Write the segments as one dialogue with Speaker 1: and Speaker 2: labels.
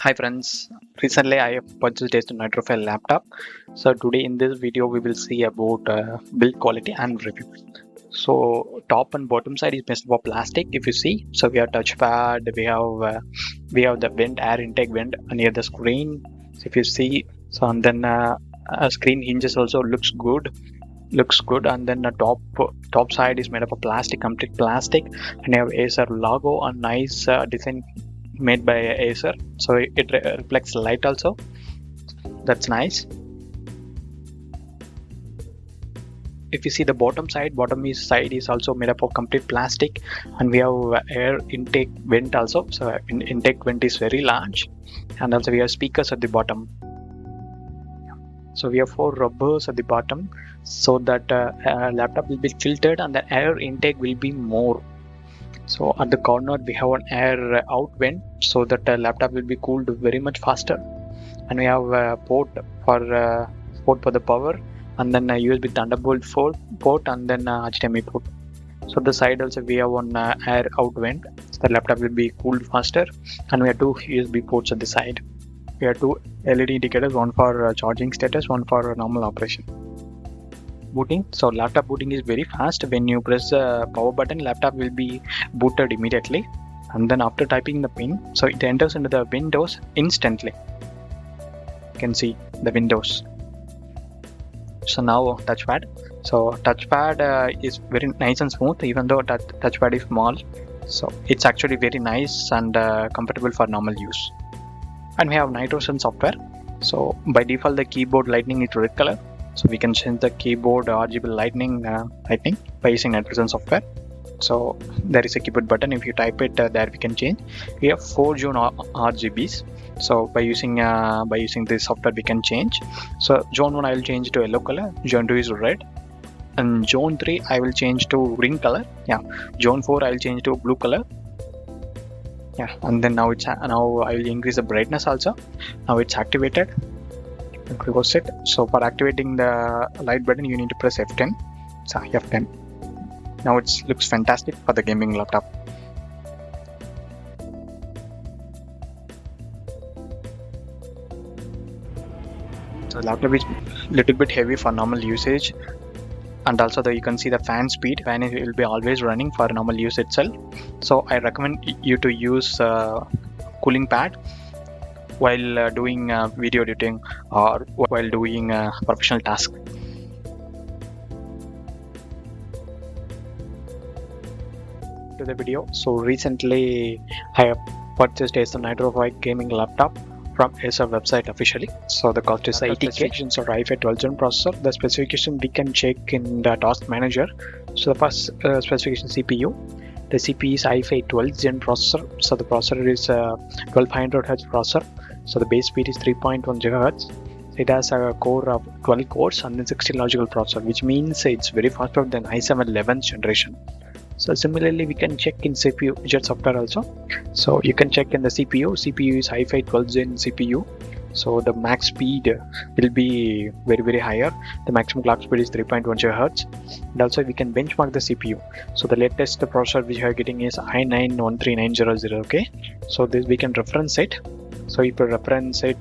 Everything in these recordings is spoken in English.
Speaker 1: Hi friends, recently I have purchased a Nitro laptop. So today in this video we will see about build quality and review. So top and bottom side is made of plastic. If you see, so we have touchpad, we have the vent, air intake vent near the screen. So if you see, so and then screen hinges also looks good, and then the top side is made of a plastic, complete plastic, and you have Acer logo, a nice design made by Acer, so it reflects light also. That's nice. If you see the bottom side is also made up of complete plastic, and we have air intake vent also. So intake vent is very large, and also we have speakers at the bottom. So we have 4 rubbers at the bottom, so that laptop will be filtered and the air intake will be more. So at the corner we have an air out vent, so that the laptop will be cooled very much faster. And we have a port for the power, and then a USB Thunderbolt port, and then HDMI port. So the side also we have one air out vent, so the laptop will be cooled faster. And we have 2 USB ports at the side. We have 2 LED indicators, one for charging status, one for normal operation. Booting, so laptop booting is very fast. When you press the power button, laptop will be booted immediately, and then after typing the pin, so it enters into the Windows instantly. You can see the Windows. So now touchpad, so touchpad is very nice and smooth, even though touchpad is small. So it's actually very nice and comfortable for normal use. And we have Nitro Sense software. So by default the keyboard lightning is red color, so we can change the keyboard RGB lightning by using Nitro Sense software. So there is a keyboard button. If you type it there, we can change. We have 4 zone RGBs. So by using this software we can change. So zone 1 I will change to yellow color, zone 2 is red, and zone 3 I will change to green color. Zone 4 I will change to blue color. And then now I will increase the brightness also. Now it's activated. Close it. So for activating the light button you need to press F10. So F10. Now it looks fantastic for the gaming laptop. So the laptop is little bit heavy for normal usage, and also you can see the fan speed. Fan will be always running for normal use itself. So I recommend you to use cooling pad while doing video editing or while doing professional task. To the video. So recently I have purchased Acer Nitro gaming laptop from Acer website officially. So the cost is 80K. Specifications are i5 12th gen processor. The specification we can check in the task manager. So the first specification CPU. The CPU is i5 12th gen processor. So the processor is 1200 Hz processor. So the base speed is 3.1 GHz. It has a core of 12 cores and then 16 logical processor, which means it's very faster than i7 11th generation. So similarly we can check in CPU jet software also. So you can check in the CPU. CPU is i5 12th gen CPU. So the max speed will be very higher. The maximum clock speed is 3.1 GHz. And also we can benchmark the CPU. So the latest processor which we are getting is i9-13900. Okay, so this we can reference it. So if you reference it,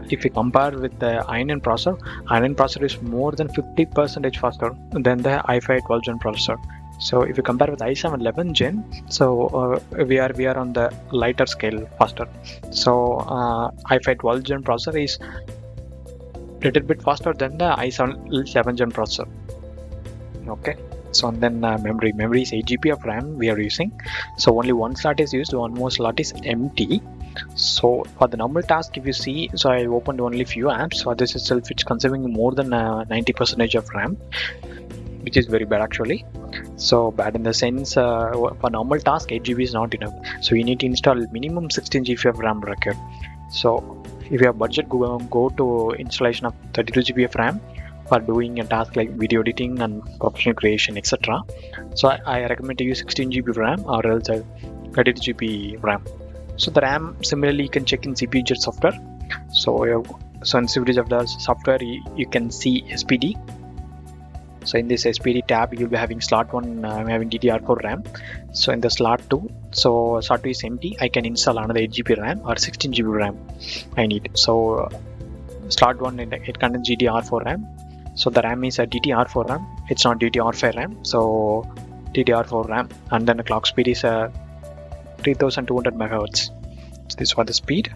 Speaker 1: if you compare with the i9 processor is more than 50% faster than the i5 12th gen processor. So if you compare with i7 11th gen, so we are on the lighter scale faster. So i5 12th gen processor is little bit faster than the i7 7th gen processor. Okay. So and then memory is 8 GB of RAM we are using. So only one slot is used, one more slot is empty. So for the normal task, if you see, so I opened only few apps. For this itself it's consuming more than 90% of RAM, which is very bad actually. So bad in the sense for normal task 8 GB is not enough. So you need to install minimum 16 GB of RAM required. So if you have budget, go to installation of 32 GB of RAM for doing a task like video editing and professional creation, etc. So I recommend to use 16 GB RAM or else 32 GB RAM. So the RAM similarly you can check in CPU jet software. So in CPU jet software you can see SPD. So in this SPD tab, you'll be having slot 1, I'm having DDR4 RAM. So in the slot 2, so slot 2 is empty, I can install another 8 GB RAM or 16 GB RAM I need. So slot 1, it contains DDR4 RAM. So the RAM is a DDR4 RAM, it's not DDR5 RAM. So DDR4 RAM, and then the clock speed is 3200 megahertz. So this is for the speed.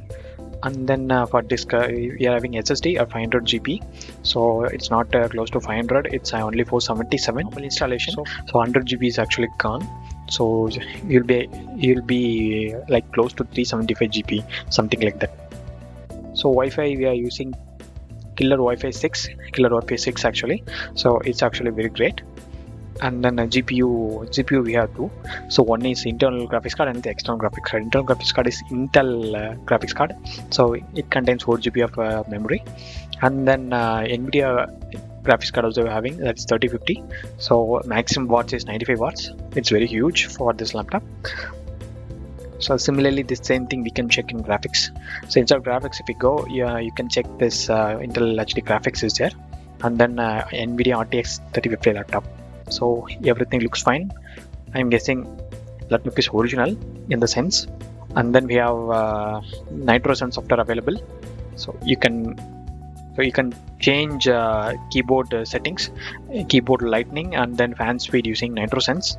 Speaker 1: And then for disk, we are having SSD of 500 GB. So it's not close to 500, it's only 477 normal installation. So 100 GB is actually gone. So you'll be like close to 375 GB, something like that. So Wi-Fi, we are using killer Wi-Fi 6 actually. So it's actually very great. And then GPU we have two. So one is internal graphics card and the external graphics card. Internal graphics card is Intel graphics card, so it contains 4 GB of memory. And then NVIDIA graphics card also having, that's 3050. So maximum watts is 95 watts. It's very huge for this laptop. So similarly, this same thing we can check in graphics. So inside graphics, if you go, you can check this Intel HD graphics is there, and then NVIDIA RTX 3050 laptop. So everything looks fine. I'm guessing laptop is original in the sense. And then we have Nitro Sense software available. So you can change keyboard settings, keyboard lightning, and then fan speed using Nitro Sense.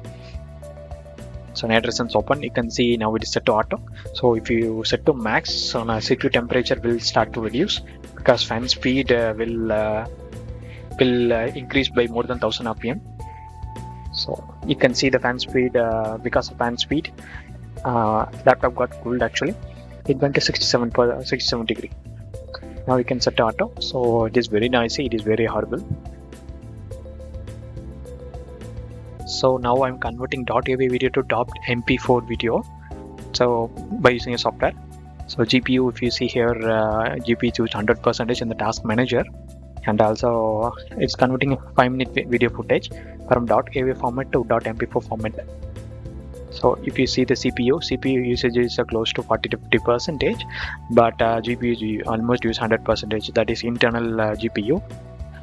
Speaker 1: So Nitro Sense open, you can see now it is set to auto. So if you set to max, so now CPU temperature will start to reduce because fan speed will increase by more than 1000 RPM. So you can see the fan speed, because of fan speed, laptop got cooled actually. It went to 67 degree. Now we can set to auto. So it is very noisy, it is very horrible. So now I'm converting .av video to .mp4 video. So by using a software. So GPU, if you see here, GPU is used 100% in the task manager. And also it's converting a 5-minute video footage from .av format to .mp4 format. So if you see the CPU usage is close to 40 to 50%, but GPU is almost use 100%. That is internal GPU,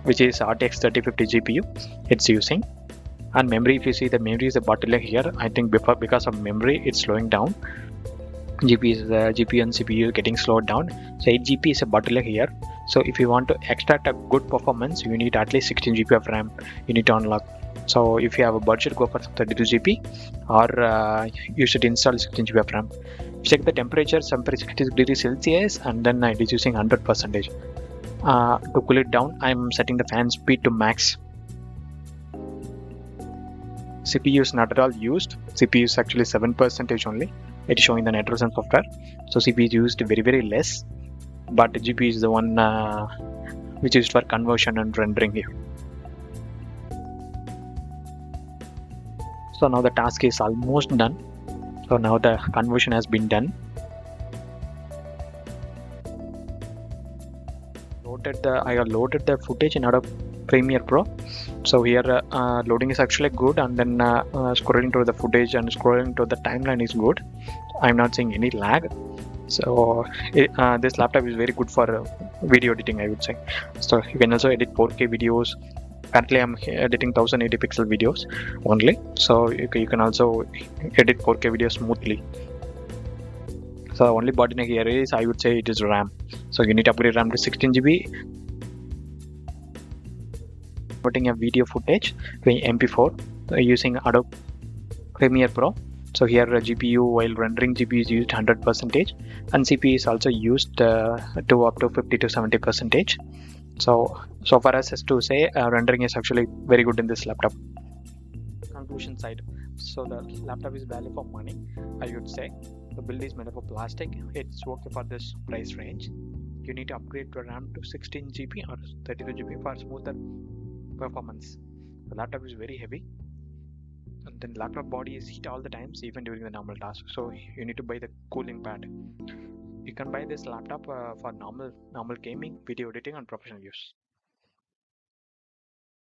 Speaker 1: which is RTX 3050 GPU it's using. And memory, if you see the memory is a bottleneck here, I think because of memory it's slowing down. GPU and CPU getting slowed down. So 8 GB is a bottleneck here. So if you want to extract a good performance, you need at least 16 GB of RAM you need to unlock. So if you have a budget, go for 32 GB, or you should install 16 GB of RAM. Check the temperature, 60 degrees Celsius, and then it is using 100%. To cool it down, I'm setting the fan speed to max. CPU is not at all used. CPU is actually 7% only. It is showing the Nitro Sense software. So CPU is used very less, but GPU is the one which is used for conversion and rendering here. So now the task is almost done. So now the conversion has been done. I have loaded the footage in Adobe Premiere Pro. So here loading is actually good, and then scrolling to the footage and scrolling to the timeline is good. I'm not seeing any lag. So this laptop is very good for video editing, I would say. So you can also edit 4K videos. Currently I'm editing 1080 pixel videos only. So you can also edit 4K videos smoothly. So only bottleneck here is, I would say, it is RAM. So you need to upgrade RAM to 16 GB. Converting a video footage to MP4 using Adobe Premiere Pro. So here GPU, while rendering, GPU is used 100%, and CPU is also used to up to 50 to 70%. So far as to say, rendering is actually very good in this laptop. Conclusion side. So the laptop is value for money, I would say. The build is made of plastic. It's okay for this price range. You need to upgrade your RAM to 16 GB or 32 GB for smoother performance. The laptop is very heavy, and then laptop body is heat all the times, even during the normal task. So you need to buy the cooling pad. You can buy this laptop for normal gaming, video editing, and professional use.